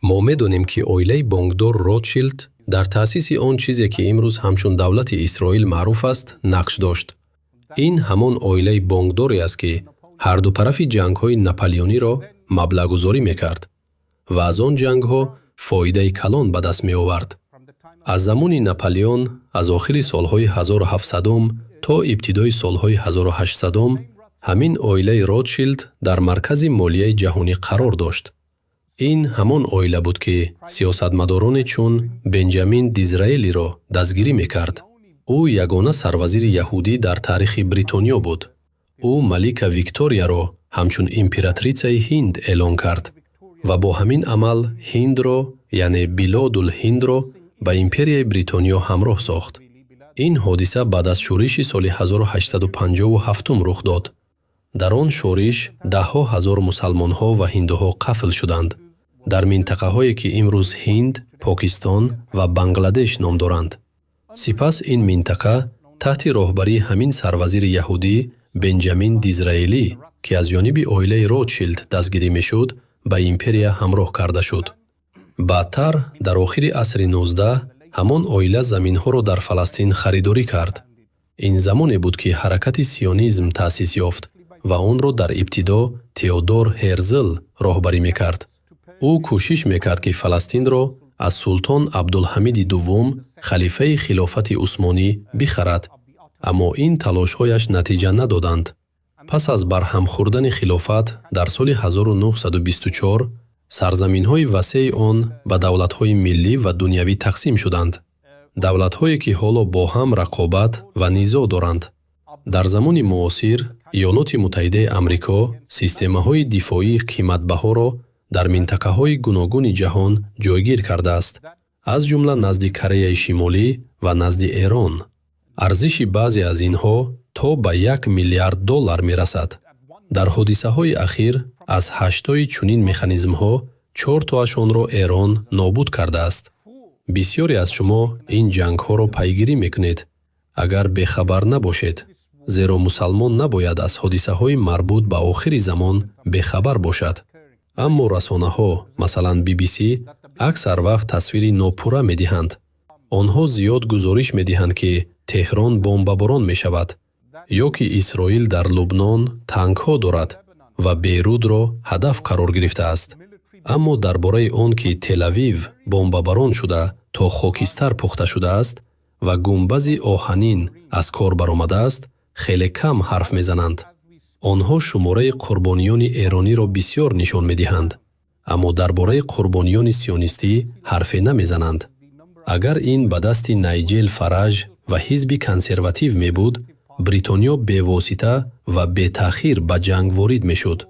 мо медонем ки оилаи бонкдор Ротшилд дар таъсиси он чизе ки имрӯз ҳамчун давлати Исроил маъруф аст, нақш дошт. ин ҳамон оилаи бонкдоре аст ки ҳарду тарафи ҷангҳои наполеониро маблағгузорӣ мекард ва аз он ҷангҳо фоидаи калон ба даст меовард. аз замони Наполеон аз охири солҳои 1700 то ибтидои солҳои 1800 ҳамин оилаи Ротшилд дар маркази молияи ҷаҳонӣ қарор дошт. ин ҳамон оила буд ки сиёсатмадороне чун Бенҷамин Дизраелиро дастгирӣ мекард. ӯ ягона сарвазири яҳудӣ дар таърихи Бритониё буд. ӯ Малика Викторияро ҳамчун императрисаи Ҳинд эълон кард ва бо ҳамин амал Ҳиндро, яъне Билодул Ҳиндро ба империяи Бритониё ҳамроҳ сохт. ин ҳодиса баъд аз шӯриши соли 1857 рух дод. дар он шӯриш даҳҳо ҳазор мусалмонҳо ва ҳиндуҳо қафл шуданд дар минтақаҳое ки имрӯз Ҳинд, Покистон ва Бангладеш ном доранд. сипас ин минтақа таҳти роҳбарии ҳамин сарвазири яҳудӣ Бенҷамин Дизраелӣ, ки аз ҷониби оилаи Ротшилд дастгирӣ мешуд, ба империя ҳамроҳ карда шуд. баъдтар дар охири асри 19 ҳамон оила заминҳоро дар Фаластин харидорӣ кард. ин замоне буд ки ҳаракати сионизм таъсис ёфт ва онро дар ибтидо Теодор Ҳерзл роҳбарӣ мекард. ӯ кӯшиш мекард ки Фаластинро аз Султон Абдулҳамиди дуввум, халифаи хилофати Усмонӣ, бихарад, аммо ин талошҳояш натиҷа надоданд. пас аз барҳам хӯрдани хилофат дар соли 1924 сарзаминҳои васеъи он ба давлатҳои миллӣ ва дунявӣ тақсим шуданд. давлатҳое ки ҳоло бо ҳам рақобат ва низоъ доранд. дар замони муосир Иёлоти Муттаҳидаи Амрико системаҳои дифоии қиматбаҳоро дар минтақаҳои гуногуни ҷаҳон ҷойгир кардааст, аз ҷумла назди Кореяи Шимолӣ ва назди Эрон. арзиши баъзе аз инҳо то ба $1 миллиард мерасад. дар ҳодисаҳои ахир аз 8 чунин механизмҳо 4 онро Эрон нобуд кардааст. бисёре аз шумо ин ҷангҳоро пайгирӣ мекунед, агар бехабар набошед, зеро мусалмон набояд аз ҳодисаҳои марбут ба охири замон бехабар бошад. аммо расонаҳо, масалан BBC, аксар вақт тасвири нопурра медиҳанд. онҳо зиёд гузориш медиҳанд ки Теҳрон бомбаборон мешавад, ё ки Исроил дар Лубнон танкҳо дорад ва Бейрутро ҳадаф қарор гирифтааст. аммо дар бораи он ки Телавив бомбабарон шуда то хокистар пухта шудааст ва гумбази оҳанин аз кор баромадааст, хеле кам ҳарф мезананд. онҳо шумораи қурбониёни эрониро бисёр нишон медиҳанд, аммо дар бораи қурбониёни сионистӣ ҳарфе намезананд. агар ин ба дасти Найҷел Фараж ва ҳизби консерватив мебуд, Бритониё бевосита ва бетаъхир ба ҷанг ворид мешуд.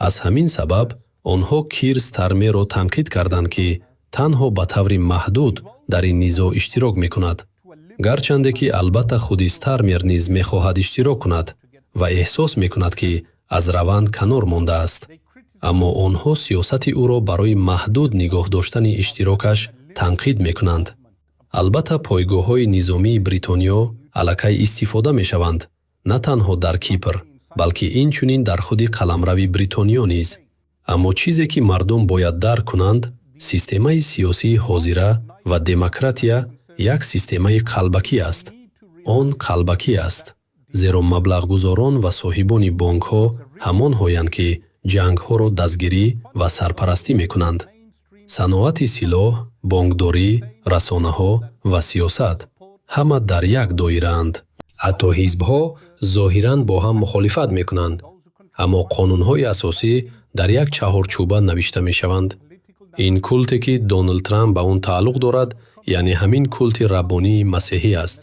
аз ҳамин сабаб онҳо Кир Стармерро танқид карданд ки танҳо ба таври маҳдуд дар ин низоъ иштирок мекунад, гарчанде ки албатта худи Стармер низ мехоҳад иштирок кунад ва эҳсос мекунад ки аз раванд канор мондааст. аммо онҳо сиёсати ӯро барои маҳдуд нигоҳ доштани иштирокаш танқид мекунанд. албатта пойгоҳҳои низомии Бритониё аллакай истифода мешаванд, на танҳо дар Кипр, балки инчунин дар худи қаламрави Бритониё низ. аммо чизе ки мардум бояд дарк кунанд, системаи сиёсии ҳозира ва демократия як системаи қалбакӣ аст. он қалбакӣ аст, зеро маблағгузорон ва соҳибони бонкҳо ҳамонҳоянд ки ҷангҳоро дастгирӣ ва сарпарастӣ мекунанд. саноати силоҳ, бонкдорӣ, расонаҳо ва сиёсат ҳама дар як доираанд. ҳатто ҳизбҳо зоҳиран бо ҳам мухолифат мекунанд, аммо қонунҳои асосӣ дар як чаҳорчӯба навишта мешаванд. ин култе ки Доналд Трамп ба он тааллуқ дорад, яъне ҳамин култи раббонии масеҳӣ аст.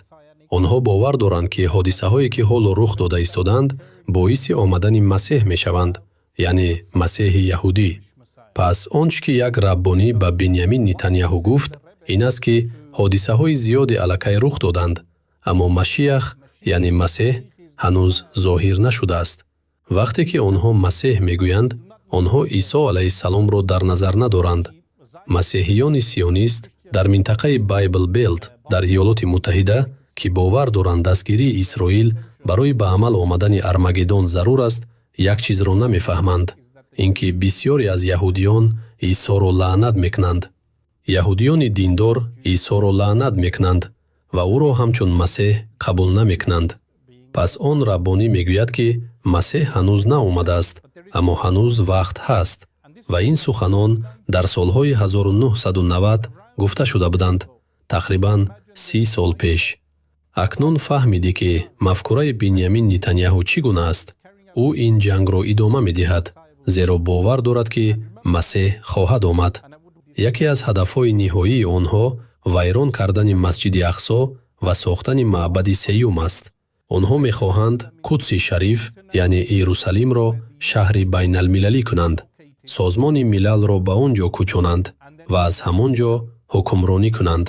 онҳо бовар доранд ки ҳодисаҳое ки ҳоло рух дода истоданд боиси омадани масеҳ мешаванд, яъне масеҳи яҳудӣ. пас он чӣ ки як раббонӣ ба Биньямин Нетаньяҳу гуфт, ин аст ки ҳодисаҳои зиёде аллакай рух доданд, аммо Машиах, яъне масеҳ, ҳанӯз зоҳир нашудааст. вақте ки онҳо масеҳ мегӯянд, онҳо Исо алайҳиссаломро дар назар надоранд. масеҳиёни сионист дар минтақаи Байбл Белт дар Иёлоти Муттаҳида, ки бовар доранд дастгирии Исроил барои ба амал омадани Армагеддон зарур аст, як чизро намефаҳманд, ин ки бисёре аз яҳудиён Исоро лаънат мекунанд. Яҳудиёни диндор Исоро лаънат мекунанд ва ӯро ҳамчун Масеҳ қабул намекунанд. Пас он раббонӣ мегӯяд, ки Масеҳ ҳанӯз наомадааст, аммо ҳанӯз вақт ҳаст. Ва ин суханон дар солҳои 1990 гуфта шуда буданд, тақрибан 30 сол пеш. Акнун фаҳмидӣ, ки мафкураи Биньямин Нетаньяҳу чӣ гуна аст. ӯ ин ҷангро идома медиҳад, зеро бовар дорад, ки Масеҳ хоҳад омад. Яке аз ҳадафҳои ниҳоии онҳо вайрон кардани Масҷиди Ақсо ва сохтани маъбади сеюм аст. онҳо мехоҳанд Қудси Шариф, яъне Иерусалимро шаҳри байналмилалӣ кунанд, созмони милалро ба он ҷо кӯчонанд ва аз ҳамон ҷо ҳукмронӣ кунанд.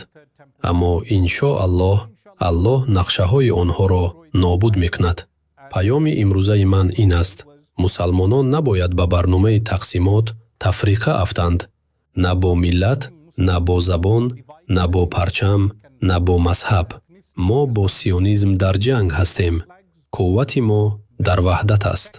аммо иншоаллоҳ, Аллоҳ нақшаҳои онҳоро нобуд мекунад. паёми имрӯзаи ман ин аст: мусалмонон набояд ба барномаи тақсимот тафриқа афтанд, на бо миллат, на бо забон, на бо парчам, на бо мазҳаб. мо бо сионизм дар ҷанг ҳастем. қуввати мо дар ваҳдат аст.